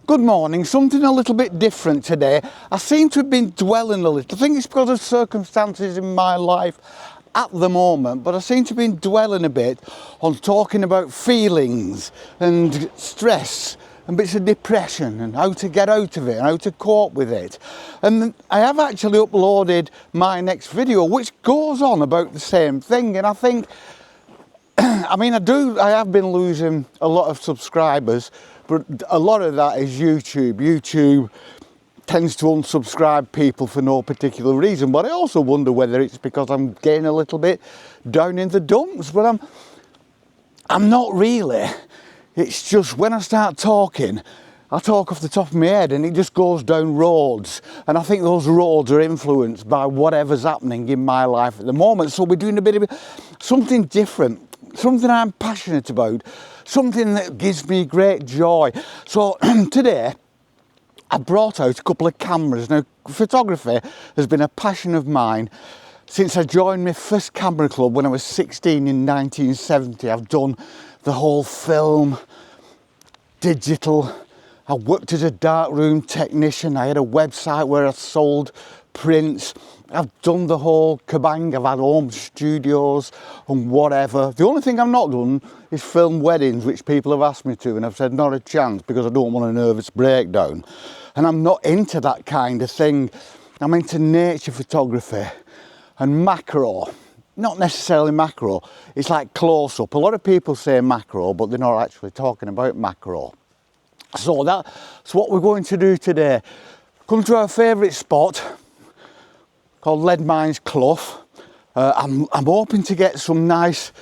Good morning, something a little bit different today. I seem to have been dwelling a little. I think it's because of circumstances in my life at the moment, but I seem to have been dwelling a bit on talking about feelings and stress and bits of depression and how to get out of it and how to cope with it. And I have actually uploaded my next video which goes on about the same thing, and I think I have been losing a lot of subscribers, but a lot of that is YouTube. YouTube tends to unsubscribe people for no particular reason, but I also wonder whether it's because I'm getting a little bit down in the dumps, but I'm not really. It's just when I start talking, I talk off the top of my head and it just goes down roads, and I think those roads are influenced by whatever's happening in my life at the moment. So we're doing a bit of something different, something I'm passionate about, something that gives me great joy. So today I brought out a couple of cameras. Now, photography has been a passion of mine since I joined my first camera club when I was 16 in 1970. I've done the whole film, digital. I worked as a darkroom technician. I had a website where I sold prints. I've done the whole kabang. I've had home studios and whatever. The only thing I've not done is film weddings, which people have asked me to, and I've said not a chance because I don't want a nervous breakdown. And I'm not into that kind of thing. I'm into nature photography and macro. Not necessarily macro, it's like close-up. A lot of people say macro, but they're not actually talking about macro. So that's what we're going to do today. Come to our favourite spot called Lead Mines Clough. I'm hoping to get some nice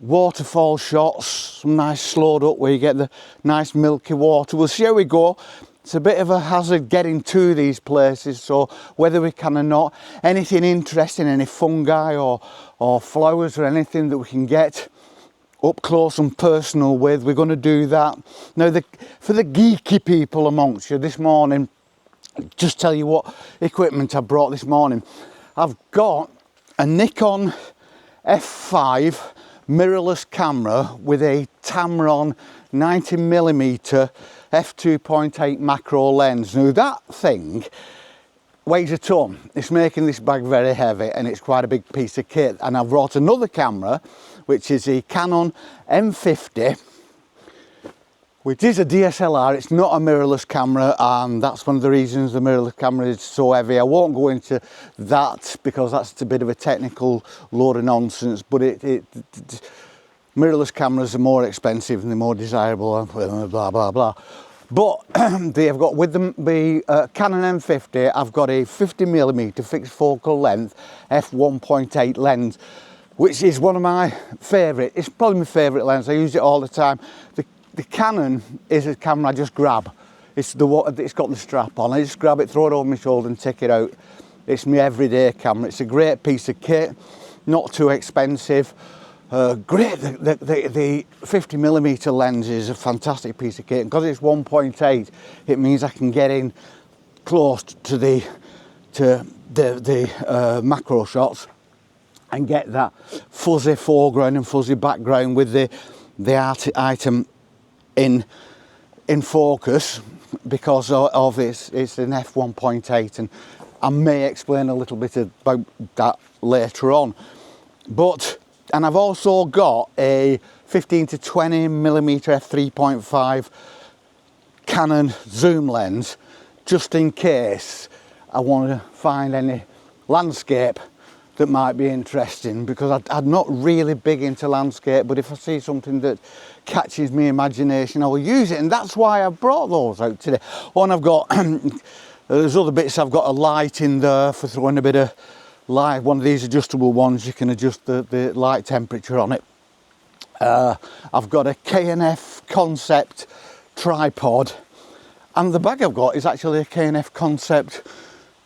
waterfall shots, some nice slowed up where you get the nice milky water. We'll see how we go. It's a bit of a hazard getting to these places, so whether we can or not, anything interesting, any fungi or flowers or anything that we can get up close and personal with, we're going to do that. Now, for the geeky people amongst you this morning, just tell you what equipment I brought this morning. I've got a Nikon F5 mirrorless camera with a Tamron 90mm f2.8 macro lens. Now that thing weighs a ton. It's making this bag very heavy and it's quite a big piece of kit. And I've brought another camera, which is a Canon M50, which is a DSLR. It's not a mirrorless camera, and that's one of the reasons the mirrorless camera is so heavy. I won't go into that because that's a bit of a technical load of nonsense, but mirrorless cameras are more expensive and they're more desirable, blah blah blah. But they've got, with the Canon M50, I've got a 50mm fixed focal length f1.8 lens, which is one of my favourite. It's probably my favourite lens. I use it all the time. The Canon is a camera I just grab. It's got the strap on. I just grab it, throw it over my shoulder and take it out. It's my everyday camera. It's a great piece of kit, not too expensive. Great. The 50mm lens is a fantastic piece of kit, and because it's 1.8, it means I can get in close to the macro shots and get that fuzzy foreground and fuzzy background with the item in focus, because of it's an f1.8, and I may explain a little bit about that later on. And I've also got a 15 to 20mm f3.5 Canon zoom lens, just in case I want to find any landscape that might be interesting, because I'm not really big into landscape, but if I see something that catches my imagination, I will use it, and that's why I brought those out today. Oh, and I've got there's other bits. I've got a light in there for throwing a bit of light, one of these adjustable ones. You can adjust the light temperature on it. I've got a K&F Concept tripod, and the bag I've got is actually a K&F Concept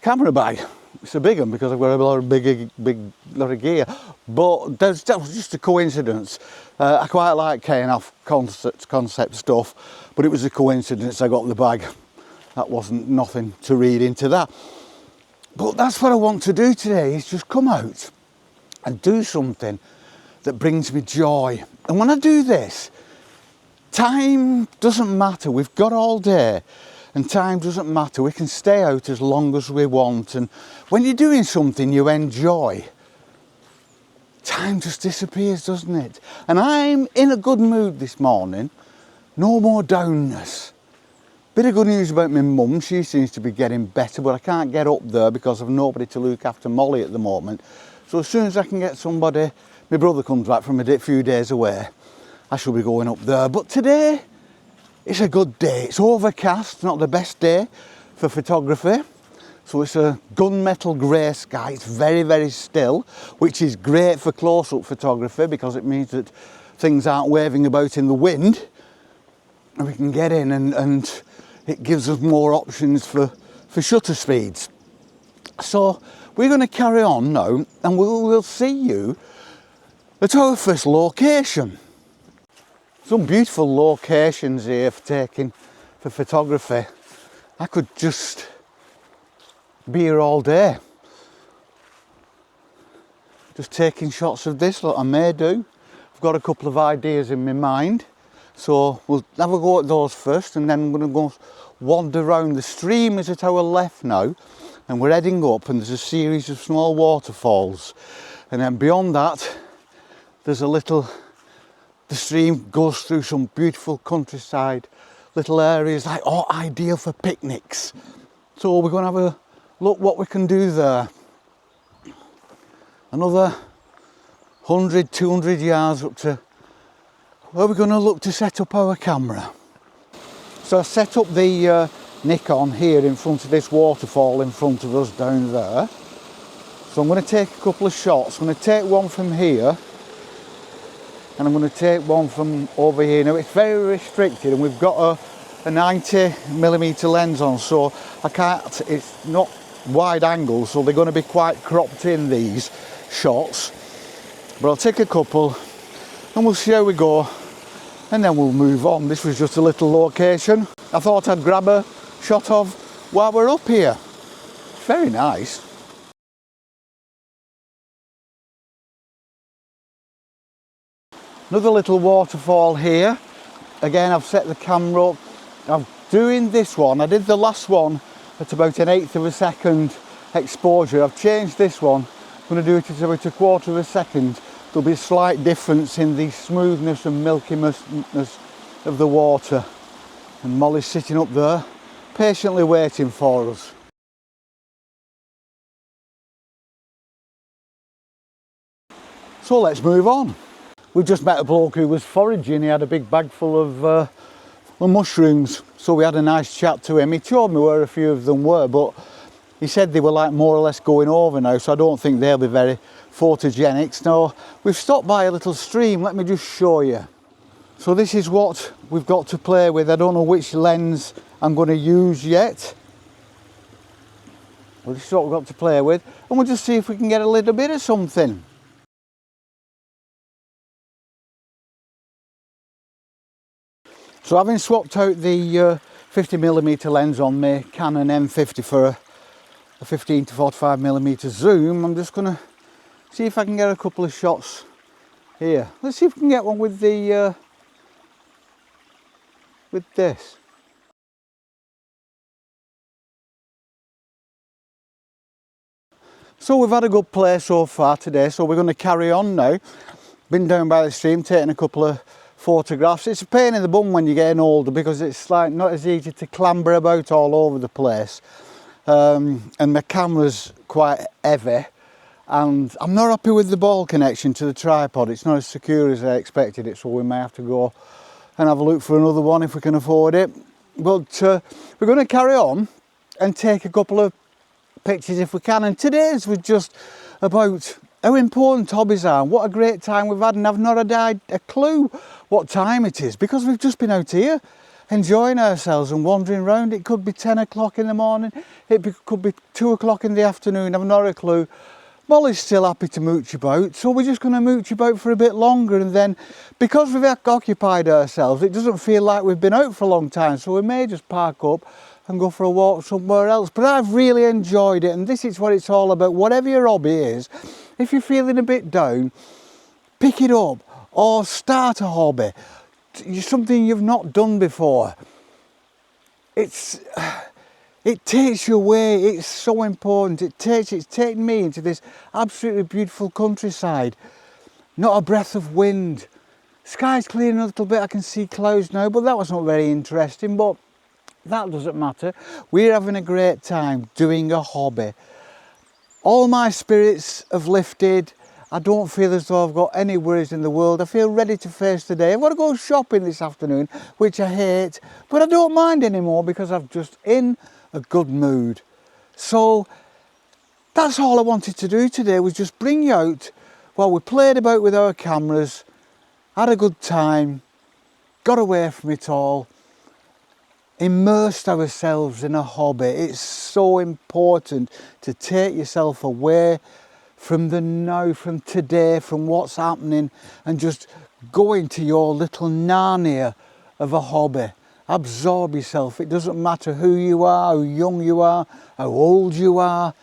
camera bag. It's a big one because I've got a lot of big lot of gear, but that was just a coincidence. I quite like K&F concept stuff, but it was a coincidence I got the bag. That wasn't nothing to read into that. But that's what I want to do today, is just come out and do something that brings me joy. And when I do this, time doesn't matter. We've got all day. and time doesn't matter. We can stay out as long as we want, and when you're doing something you enjoy, time just disappears, doesn't it? And I'm in a good mood this morning. No more downness. Bit of good news about my mum. She seems to be getting better, but I can't get up there because I've nobody to look after Molly at the moment. So as soon as I can get somebody, my brother comes back from a few days away, I shall be going up there. But today, it's a good day. It's overcast, not the best day for photography. So it's a gunmetal grey sky. It's very, very still, which is great for close-up photography because it means that things aren't waving about in the wind. And we can get in and it gives us more options for shutter speeds. So we're going to carry on now and we'll see you at our first location. Some beautiful locations here for photography. I could just be here all day. Just taking shots of this, like I may do. I've got a couple of ideas in my mind. So we'll have a go at those first and then I'm going to go wander around. The stream is at our left now and we're heading up and there's a series of small waterfalls. And then beyond that, there's the stream goes through some beautiful countryside, little areas like ideal for picnics. So we're going to have a look what we can do there. Another 100, 200 yards up to where we're going to look to set up our camera. So I set up the Nikon here in front of this waterfall in front of us down there. So I'm going to take a couple of shots. I'm going to take one from here and I'm going to take one from over here. Now it's very restricted and we've got a 90mm lens on, so I can't, it's not wide angle, so they're going to be quite cropped in, these shots. But I'll take a couple and we'll see how we go and then we'll move on. This was just a little location I thought I'd grab a shot of while we're up here. Very nice. Another little waterfall here. Again, I've set the camera up. I'm doing this one. I did the last one at about an 1/8 of a second exposure. I've changed this one. I'm going to do it at about 1/4 of a second. There'll be a slight difference in the smoothness and milkiness of the water. And Molly's sitting up there, patiently waiting for us. So let's move on. We've just met a bloke who was foraging. He had a big bag full of mushrooms. So we had a nice chat to him. He told me where a few of them were, but he said they were like more or less going over now, so I don't think they'll be very photogenic. Now, we've stopped by a little stream. Let me just show you. So this is what we've got to play with. I don't know which lens I'm going to use yet. Well, this is what we've got to play with. And we'll just see if we can get a little bit of something. So having swapped out the 50mm lens on my Canon M50 for a 15 to 45mm zoom, I'm just going to see if I can get a couple of shots here. Let's see if we can get one with the with this. So we've had a good play so far today, so we're going to carry on now. Been down by the stream taking a couple of photographs. It's a pain in the bum when you're getting older because it's like not as easy to clamber about all over the place. And my camera's quite heavy and I'm not happy with the ball connection to the tripod. It's not as secure as I expected it, so we may have to go and have a look for another one if we can afford it. But we're going to carry on and take a couple of pictures if we can. And today's was just about how important hobbies are and what a great time we've had, and I've not had a clue what time it is because we've just been out here enjoying ourselves and wandering around. It could be 10 o'clock in the morning, could be 2 o'clock in the afternoon, I've not a clue. Molly's still happy to mooch about, so we're just going to mooch about for a bit longer, and then because we've occupied ourselves it doesn't feel like we've been out for a long time, so we may just park up and go for a walk somewhere else. But I've really enjoyed it, and this is what it's all about. Whatever your hobby is, if you're feeling a bit down, pick it up or start a hobby, something you've not done before. it takes you away. It's so important. It's taken me into this absolutely beautiful countryside. Not a breath of wind. Sky's clearing a little bit. I can see clouds now, but that was not very interesting. But that doesn't matter. We're having a great time doing a hobby. All my spirits have lifted. I don't feel as though I've got any worries in the world. I feel ready to face the day. I've got to go shopping this afternoon, which I hate, but I don't mind anymore because I'm just in a good mood. So that's all I wanted to do today, was just bring you out while we played about with our cameras, had a good time, got away from it all, immersed ourselves in a hobby. It's so important to take yourself away from the now, from today, from what's happening, and just go into your little Narnia of a hobby. Absorb yourself. It doesn't matter who you are, how young you are, how old you are,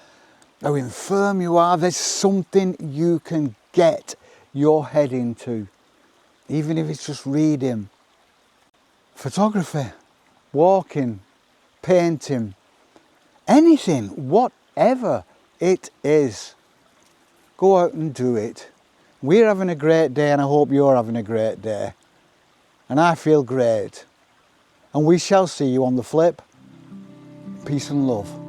how infirm you are. There's something you can get your head into, even if it's just reading, photography, walking, painting, anything, whatever it is. Go out and do it. We're having a great day, and I hope you're having a great day. And I feel great. And we shall see you on the flip. Peace and love.